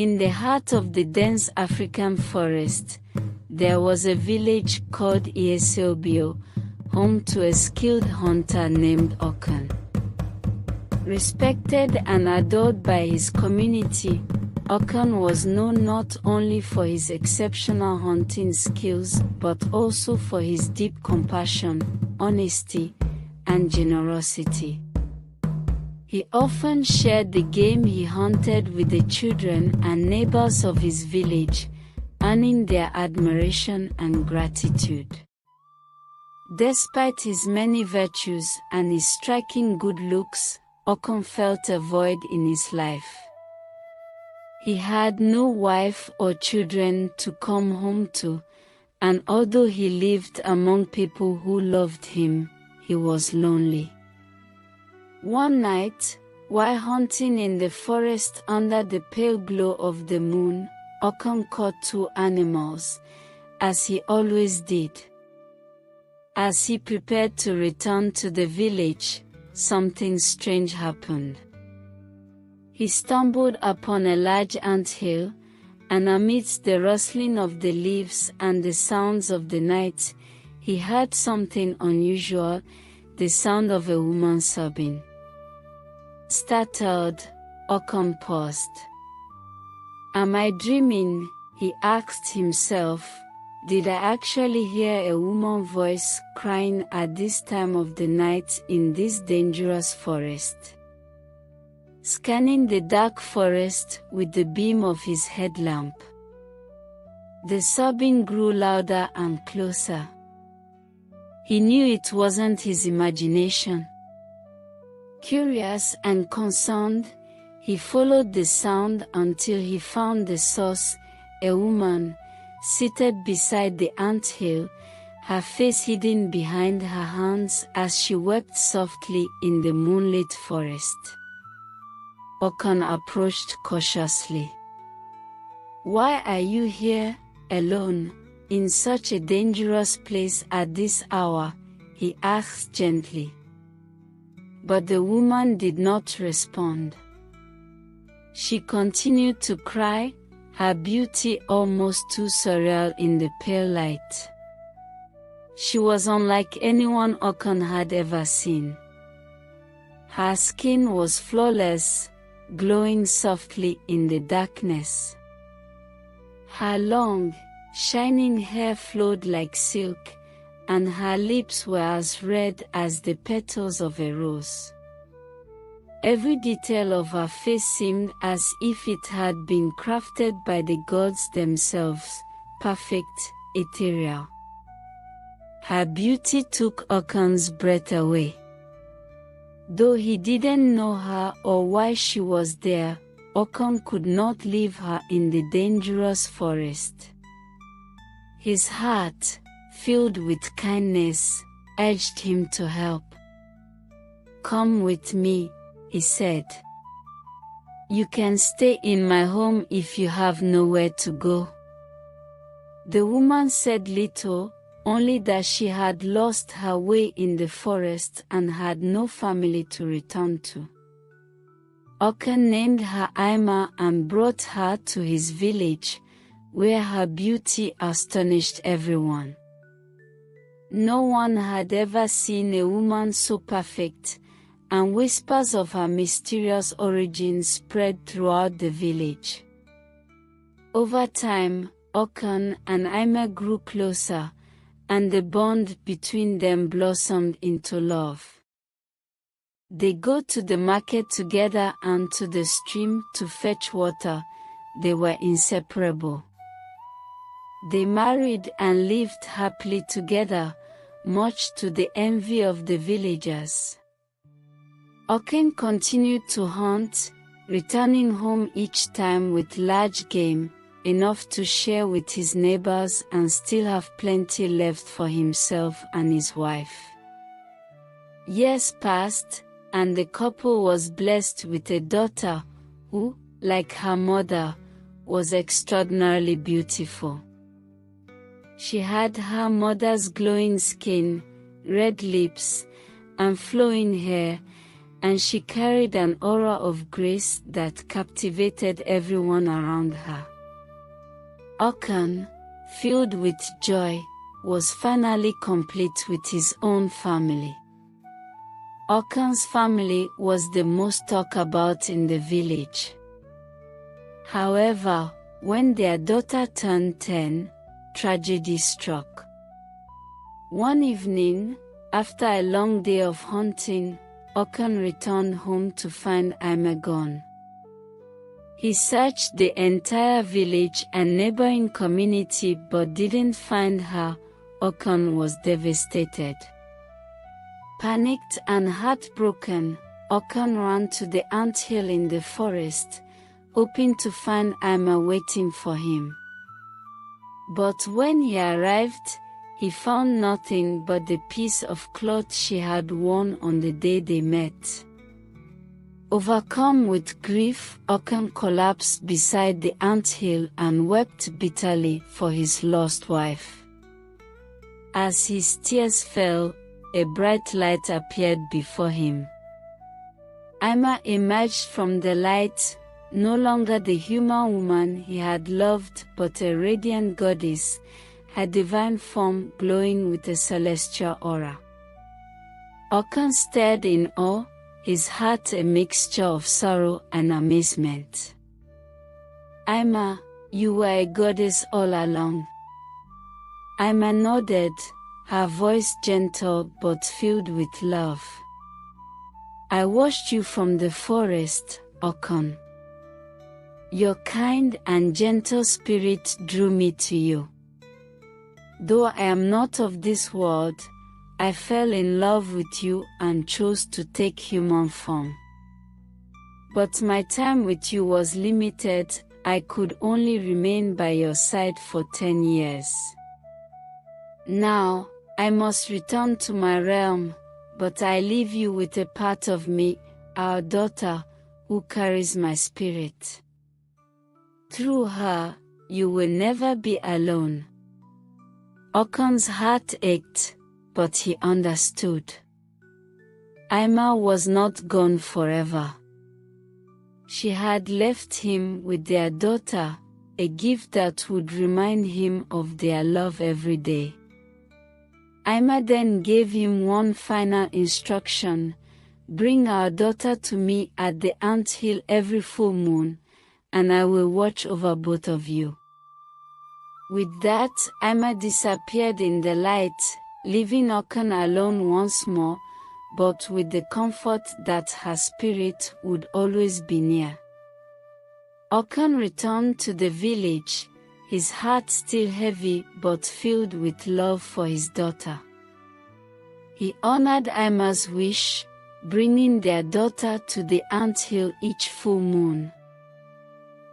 In the heart of the dense African forest, there was a village called Iesobio, home to a skilled hunter named Okan. Respected and adored by his community, Okan was known not only for his exceptional hunting skills but also for his deep compassion, honesty, and generosity. He often shared the game he hunted with the children and neighbors of his village, earning their admiration and gratitude. Despite his many virtues and his striking good looks, Okan felt a void in his life. He had no wife or children to come home to, and although he lived among people who loved him, he was lonely. One night, while hunting in the forest under the pale glow of the moon, Okan caught two animals, as he always did. As he prepared to return to the village, something strange happened. He stumbled upon a large anthill, and amidst the rustling of the leaves and the sounds of the night, he heard something unusual, the sound of a woman sobbing. Startled, Okan paused. "Am I dreaming?" he asked himself. "Did I actually hear a woman's voice crying at this time of the night in this dangerous forest?" Scanning the dark forest with the beam of his headlamp, the sobbing grew louder and closer. He knew it wasn't his imagination. Curious and concerned, he followed the sound until he found the source, a woman, seated beside the anthill, her face hidden behind her hands as she wept softly in the moonlit forest. Okan approached cautiously. "Why are you here, alone, in such a dangerous place at this hour?" he asked gently. But the woman did not respond. She continued to cry, her beauty almost too surreal in the pale light. She was unlike anyone Okan had ever seen. Her skin was flawless, glowing softly in the darkness. Her long, shining hair flowed like silk, and her lips were as red as the petals of a rose. Every detail of her face seemed as if it had been crafted by the gods themselves, perfect, ethereal. Her beauty took Okan's breath away. Though he didn't know her or why she was there, Okan could not leave her in the dangerous forest. His heart, filled with kindness, urged him to help. "Come with me," he said. "You can stay in my home if you have nowhere to go." The woman said little, only that she had lost her way in the forest and had no family to return to. Okan named her Aima and brought her to his village, where her beauty astonished everyone. No one had ever seen a woman so perfect, and whispers of her mysterious origins spread throughout the village. Over time, Okan and Aima grew closer, and the bond between them blossomed into love. They go to the market together and to the stream to fetch water. They were inseparable. They married and lived happily together, much to the envy of the villagers. Okan continued to hunt, returning home each time with large game, enough to share with his neighbors and still have plenty left for himself and his wife. Years passed, and the couple was blessed with a daughter who, like her mother, was extraordinarily beautiful. She had her mother's glowing skin, red lips, and flowing hair, and she carried an aura of grace that captivated everyone around her. Okan, filled with joy, was finally complete with his own family. Okan's family was the most talked about in the village. However, when their daughter turned 10, tragedy struck. One evening, after a long day of hunting, Okan returned home to find Ima gone. He searched the entire village and neighboring community but didn't find her. Okan was devastated. Panicked and heartbroken, Okan ran to the anthill in the forest, hoping to find Ima waiting for him. But when he arrived, he found nothing but the piece of cloth she had worn on the day they met. Overcome with grief, Okan collapsed beside the anthill and wept bitterly for his lost wife. As his tears fell, a bright light appeared before him. Ima emerged from the light, no longer the human woman he had loved but a radiant goddess, her divine form glowing with a celestial aura. Okan stared in awe, his heart a mixture of sorrow and amazement. Ima, you were a goddess all along. Ima nodded, her voice gentle but filled with love. I watched you from the forest, Okan. Your kind and gentle spirit drew me to you. Though I am not of this world, I fell in love with you and chose to take human form. But my time with you was limited. I could only remain by your side for 10 years. Now, I must return to my realm, but I leave you with a part of me, our daughter, who carries my spirit. Through her, you will never be alone. Okan's heart ached, but he understood. Ima was not gone forever. She had left him with their daughter, a gift that would remind him of their love every day. Ima then gave him one final instruction: bring our daughter to me at the anthill every full moon, and I will watch over both of you. With that, Ima disappeared in the light, leaving Okan alone once more, but with the comfort that her spirit would always be near. Okan returned to the village, his heart still heavy but filled with love for his daughter. He honored Ima's wish, bringing their daughter to the anthill each full moon.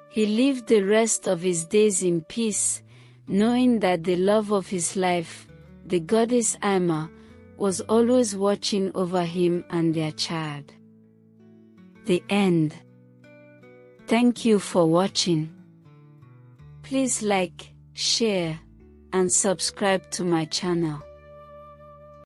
He lived the rest of his days in peace, knowing that the love of his life, the goddess Ima, was always watching over him and their child. The end. Thank you for watching. Please like, share, and subscribe to my channel.